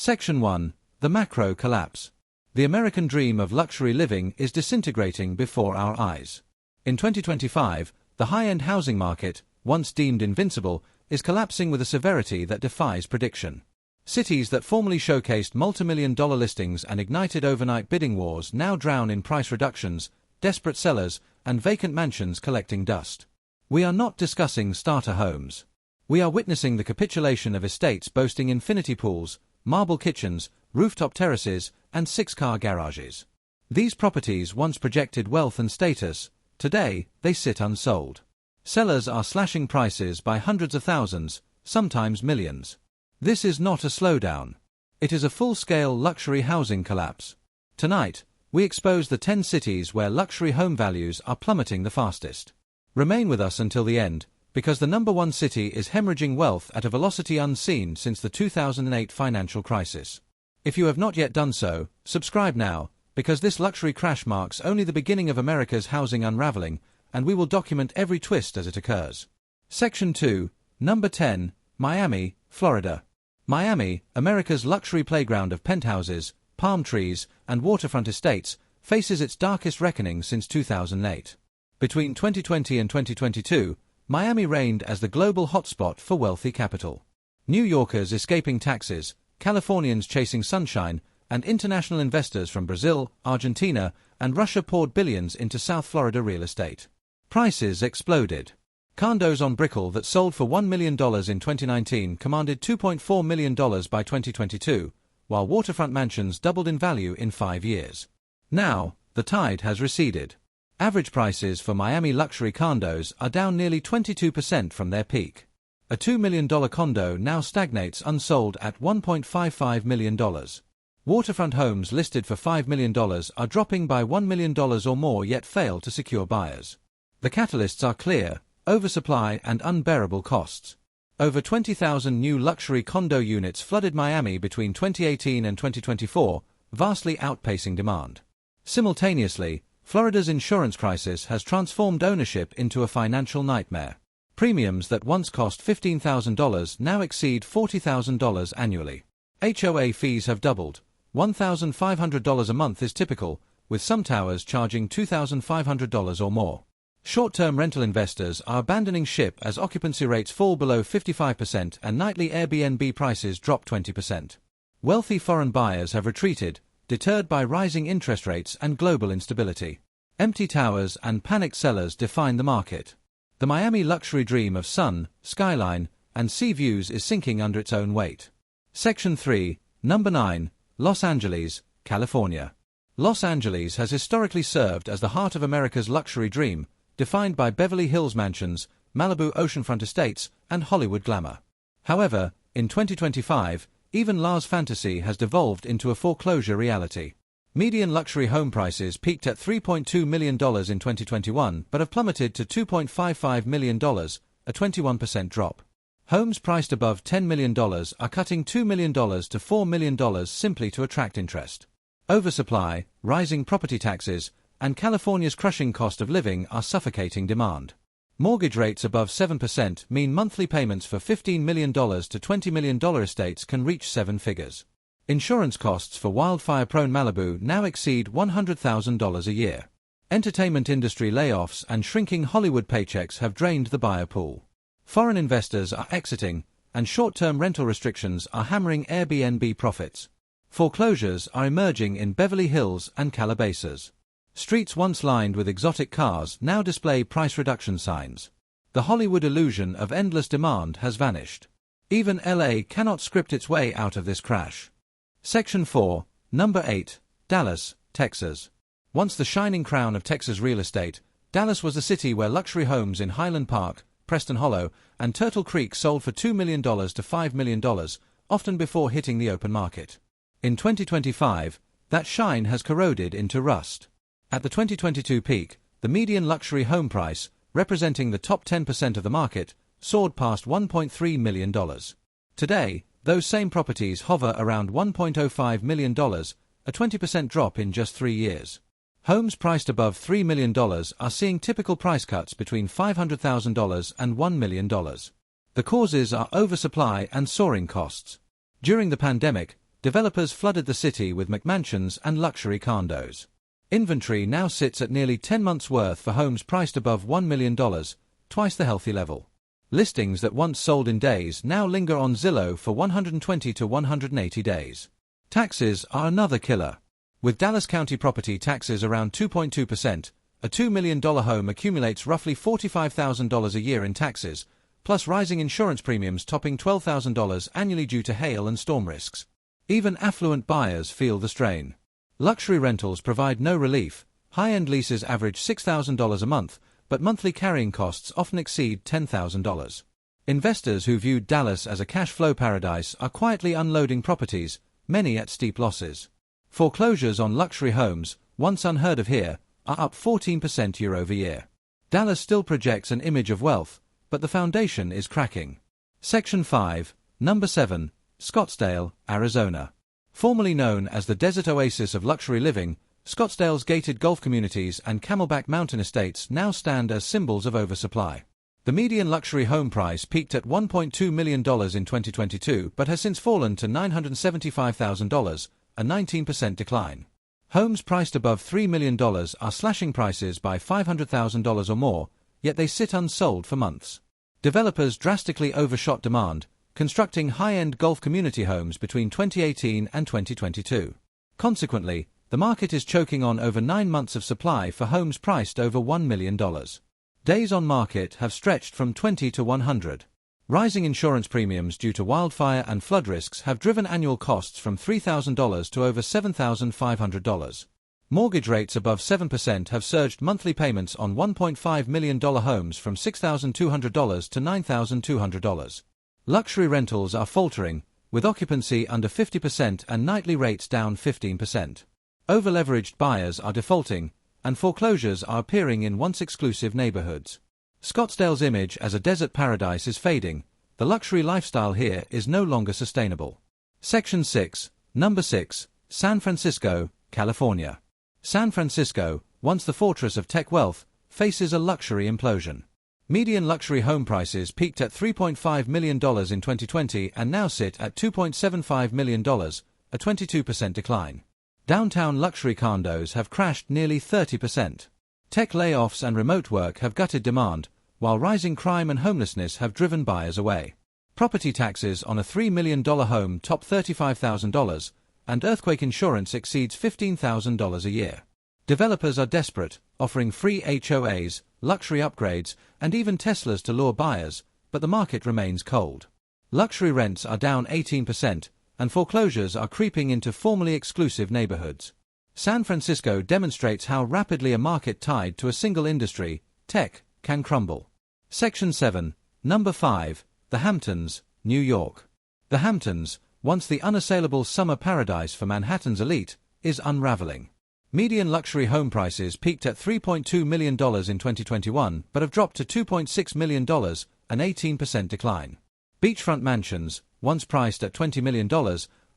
Section 1. The Macro Collapse. The American dream of luxury living is disintegrating before our eyes. In 2025, the high-end housing market, once deemed invincible, is collapsing with a severity that defies prediction. Cities that formerly showcased multi-million-dollar listings and ignited overnight bidding wars now drown in price reductions, desperate sellers, and vacant mansions collecting dust. We are not discussing starter homes. We are witnessing the capitulation of estates boasting infinity pools, marble kitchens, rooftop terraces, and 6-car garages. These properties once projected wealth and status. Today, they sit unsold. Sellers are slashing prices by hundreds of thousands, sometimes millions. This is not a slowdown. It is a full-scale luxury housing collapse. Tonight, we expose the 10 cities where luxury home values are plummeting the fastest. Remain with us until the end, because the number one city is hemorrhaging wealth at a velocity unseen since the 2008 financial crisis. If you have not yet done so, subscribe now, because this luxury crash marks only the beginning of America's housing unraveling, and we will document every twist as it occurs. Section 2, Number 10, Miami, Florida. Miami, America's luxury playground of penthouses, palm trees, and waterfront estates, faces its darkest reckoning since 2008. Between 2020 and 2022, Miami reigned as the global hotspot for wealthy capital. New Yorkers escaping taxes, Californians chasing sunshine, and international investors from Brazil, Argentina, and Russia poured billions into South Florida real estate. Prices exploded. Condos on Brickell that sold for $1 million in 2019 commanded $2.4 million by 2022, while waterfront mansions doubled in value in 5 years. Now, the tide has receded. Average prices for Miami luxury condos are down nearly 22% from their peak. A $2 million condo now stagnates unsold at $1.55 million. Waterfront homes listed for $5 million are dropping by $1 million or more yet fail to secure buyers. The catalysts are clear: oversupply and unbearable costs. Over 20,000 new luxury condo units flooded Miami between 2018 and 2024, vastly outpacing demand. Simultaneously, Florida's insurance crisis has transformed ownership into a financial nightmare. Premiums that once cost $15,000 now exceed $40,000 annually. HOA fees have doubled. $1,500 a month is typical, with some towers charging $2,500 or more. Short-term rental investors are abandoning ship as occupancy rates fall below 55% and nightly Airbnb prices drop 20%. Wealthy foreign buyers have retreated, deterred by rising interest rates and global instability. Empty towers and panicked sellers define the market. The Miami luxury dream of sun, skyline, and sea views is sinking under its own weight. Section 3, Number 9, Los Angeles, California. Los Angeles has historically served as the heart of America's luxury dream, defined by Beverly Hills mansions, Malibu oceanfront estates, and Hollywood glamour. However, in 2025, even La's fantasy has devolved into a foreclosure reality. Median luxury home prices peaked at $3.2 million in 2021 but have plummeted to $2.55 million, a 21% drop. Homes priced above $10 million are cutting $2 million to $4 million simply to attract interest. Oversupply, rising property taxes, and California's crushing cost of living are suffocating demand. Mortgage rates above 7% mean monthly payments for $15 million to $20 million estates can reach 7 figures. Insurance costs for wildfire-prone Malibu now exceed $100,000 a year. Entertainment industry layoffs and shrinking Hollywood paychecks have drained the buyer pool. Foreign investors are exiting, and short-term rental restrictions are hammering Airbnb profits. Foreclosures are emerging in Beverly Hills and Calabasas. Streets once lined with exotic cars now display price reduction signs. The Hollywood illusion of endless demand has vanished. Even LA cannot script its way out of this crash. Section 4, Number 8, Dallas, Texas. Once the shining crown of Texas real estate, Dallas was a city where luxury homes in Highland Park, Preston Hollow, and Turtle Creek sold for $2 million to $5 million, often before hitting the open market. In 2025, that shine has corroded into rust. At the 2022 peak, the median luxury home price, representing the top 10% of the market, soared past $1.3 million. Today, those same properties hover around $1.05 million, a 20% drop in just 3 years. Homes priced above $3 million are seeing typical price cuts between $500,000 and $1 million. The causes are oversupply and soaring costs. During the pandemic, developers flooded the city with McMansions and luxury condos. Inventory now sits at nearly 10 months' worth for homes priced above $1 million, twice the healthy level. Listings that once sold in days now linger on Zillow for 120 to 180 days. Taxes are another killer. With Dallas County property taxes around 2.2%, a $2 million home accumulates roughly $45,000 a year in taxes, plus rising insurance premiums topping $12,000 annually due to hail and storm risks. Even affluent buyers feel the strain. Luxury rentals provide no relief. High-end leases average $6,000 a month, but monthly carrying costs often exceed $10,000. Investors who viewed Dallas as a cash flow paradise are quietly unloading properties, many at steep losses. Foreclosures on luxury homes, once unheard of here, are up 14% year over year. Dallas still projects an image of wealth, but the foundation is cracking. Section 5, Number 7, Scottsdale, Arizona. Formerly known as the desert oasis of luxury living, Scottsdale's gated golf communities and Camelback Mountain estates now stand as symbols of oversupply. The median luxury home price peaked at $1.2 million in 2022 but has since fallen to $975,000, a 19% decline. Homes priced above $3 million are slashing prices by $500,000 or more, yet they sit unsold for months. Developers drastically overshot demand, constructing high-end golf community homes between 2018 and 2022. Consequently, the market is choking on over 9 months of supply for homes priced over $1 million. Days on market have stretched from 20 to 100. Rising insurance premiums due to wildfire and flood risks have driven annual costs from $3,000 to over $7,500. Mortgage rates above 7% have surged monthly payments on $1.5 million homes from $6,200 to $9,200. Luxury rentals are faltering, with occupancy under 50% and nightly rates down 15%. Over-leveraged buyers are defaulting, and foreclosures are appearing in once exclusive neighborhoods. Scottsdale's image as a desert paradise is fading. The luxury lifestyle here is no longer sustainable. Section 6, Number 6, San Francisco, California. San Francisco, once the fortress of tech wealth, faces a luxury implosion. Median luxury home prices peaked at $3.5 million in 2020 and now sit at $2.75 million, a 22% decline. Downtown luxury condos have crashed nearly 30%. Tech layoffs and remote work have gutted demand, while rising crime and homelessness have driven buyers away. Property taxes on a $3 million home top $35,000, and earthquake insurance exceeds $15,000 a year. Developers are desperate, offering free HOAs, luxury upgrades, and even Teslas to lure buyers, but the market remains cold. Luxury rents are down 18%, and foreclosures are creeping into formerly exclusive neighborhoods. San Francisco demonstrates how rapidly a market tied to a single industry, tech, can crumble. Section 7, Number 5, The Hamptons, New York. The Hamptons, once the unassailable summer paradise for Manhattan's elite, is unraveling. Median luxury home prices peaked at $3.2 million in 2021 but have dropped to $2.6 million, an 18% decline. Beachfront mansions, once priced at $20 million,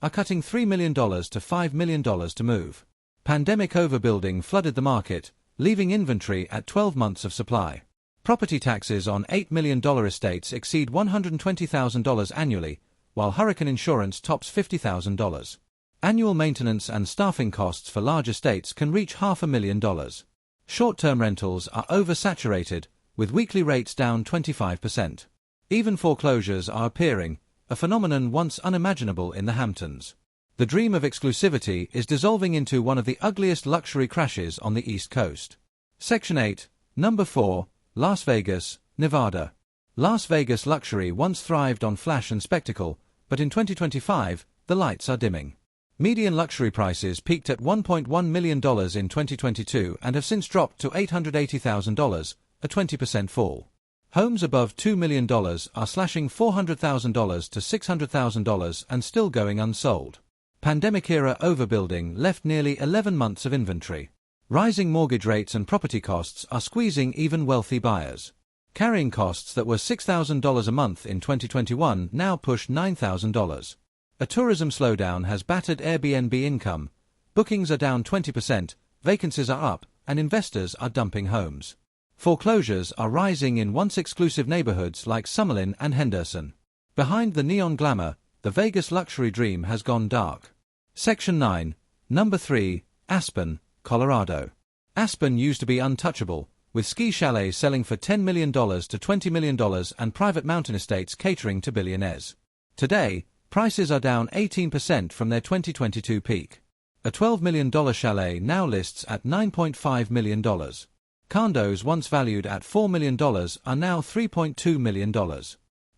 are cutting $3 million to $5 million to move. Pandemic overbuilding flooded the market, leaving inventory at 12 months of supply. Property taxes on $8 million estates exceed $120,000 annually, while hurricane insurance tops $50,000. Annual maintenance and staffing costs for large estates can reach $500,000. Short-term rentals are oversaturated, with weekly rates down 25%. Even foreclosures are appearing, a phenomenon once unimaginable in the Hamptons. The dream of exclusivity is dissolving into one of the ugliest luxury crashes on the East Coast. Section 8, Number 4, Las Vegas, Nevada. Las Vegas luxury once thrived on flash and spectacle, but in 2025, the lights are dimming. Median luxury prices peaked at $1.1 million in 2022 and have since dropped to $880,000, a 20% fall. Homes above $2 million are slashing $400,000 to $600,000 and still going unsold. Pandemic-era overbuilding left nearly 11 months of inventory. Rising mortgage rates and property costs are squeezing even wealthy buyers. Carrying costs that were $6,000 a month in 2021 now push $9,000. A tourism slowdown has battered Airbnb income. Bookings are down 20%, vacancies are up, and investors are dumping homes. Foreclosures are rising in once exclusive neighborhoods like Summerlin and Henderson. Behind the neon glamour, the Vegas luxury dream has gone dark. Section 9. Number 3. Aspen, Colorado. Aspen used to be untouchable, with ski chalets selling for $10 million to $20 million and private mountain estates catering to billionaires. Today, prices are down 18% from their 2022 peak. A $12 million chalet now lists at $9.5 million. Condos once valued at $4 million are now $3.2 million.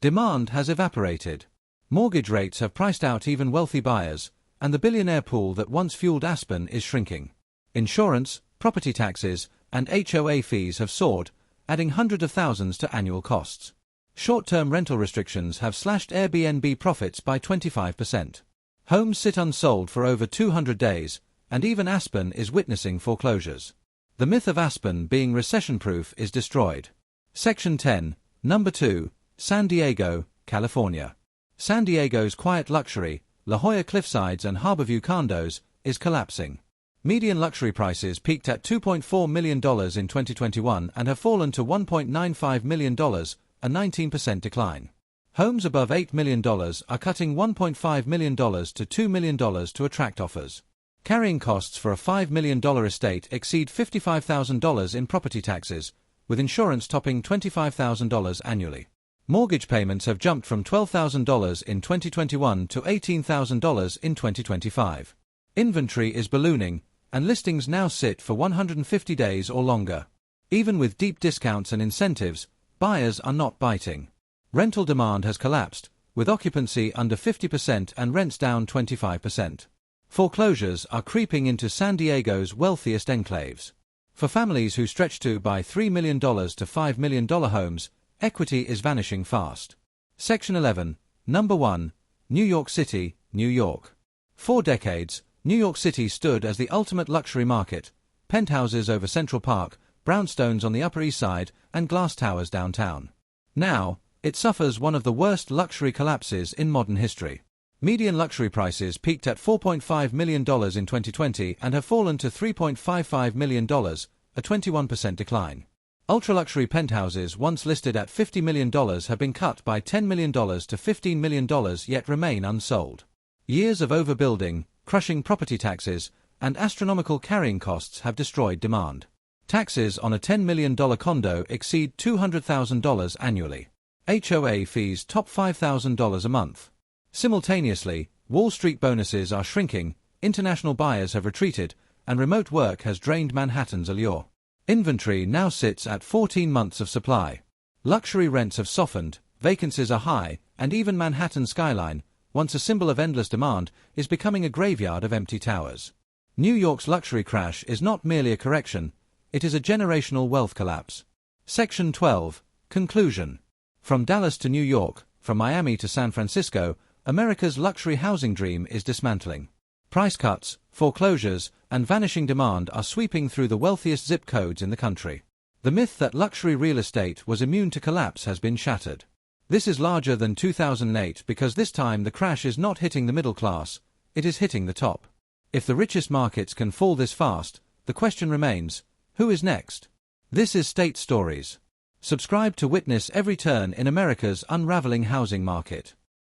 Demand has evaporated. Mortgage rates have priced out even wealthy buyers, and the billionaire pool that once fueled Aspen is shrinking. Insurance, property taxes, and HOA fees have soared, adding hundreds of thousands to annual costs. Short-term rental restrictions have slashed Airbnb profits by 25%. Homes sit unsold for over 200 days, and even Aspen is witnessing foreclosures. The myth of Aspen being recession-proof is destroyed. Section 10. Number 2. San Diego, California. San Diego's quiet luxury, La Jolla Cliffsides and Harborview condos, is collapsing. Median luxury prices peaked at $2.4 million in 2021 and have fallen to $1.95 million, a 19% decline. Homes above $8 million are cutting $1.5 million to $2 million to attract offers. Carrying costs for a $5 million estate exceed $55,000 in property taxes, with insurance topping $25,000 annually. Mortgage payments have jumped from $12,000 in 2021 to $18,000 in 2025. Inventory is ballooning, and listings now sit for 150 days or longer. Even with deep discounts and incentives, buyers are not biting. Rental demand has collapsed, with occupancy under 50% and rents down 25%. Foreclosures are creeping into San Diego's wealthiest enclaves. For families who stretch to buy $3 million to $5 million homes, equity is vanishing fast. Section 11. Number 1. New York City, New York. For decades, New York City stood as the ultimate luxury market: penthouses over Central Park, brownstones on the Upper East Side, and glass towers downtown. Now, it suffers one of the worst luxury collapses in modern history. Median luxury prices peaked at $4.5 million in 2020 and have fallen to $3.55 million, a 21% decline. Ultra-luxury penthouses once listed at $50 million have been cut by $10 million to $15 million yet remain unsold. Years of overbuilding, crushing property taxes, and astronomical carrying costs have destroyed demand. Taxes on a $10 million condo exceed $200,000 annually. HOA fees top $5,000 a month. Simultaneously, Wall Street bonuses are shrinking, international buyers have retreated, and remote work has drained Manhattan's allure. Inventory now sits at 14 months of supply. Luxury rents have softened, vacancies are high, and even Manhattan's skyline, once a symbol of endless demand, is becoming a graveyard of empty towers. New York's luxury crash is not merely a correction, it is a generational wealth collapse. Section 12. Conclusion. From Dallas to New York, from Miami to San Francisco, America's luxury housing dream is dismantling. Price cuts, foreclosures, and vanishing demand are sweeping through the wealthiest zip codes in the country. The myth that luxury real estate was immune to collapse has been shattered. This is larger than 2008 because this time the crash is not hitting the middle class, it is hitting the top. If the richest markets can fall this fast, the question remains, who is next? This is State Stories. Subscribe to witness every turn in America's unraveling housing market.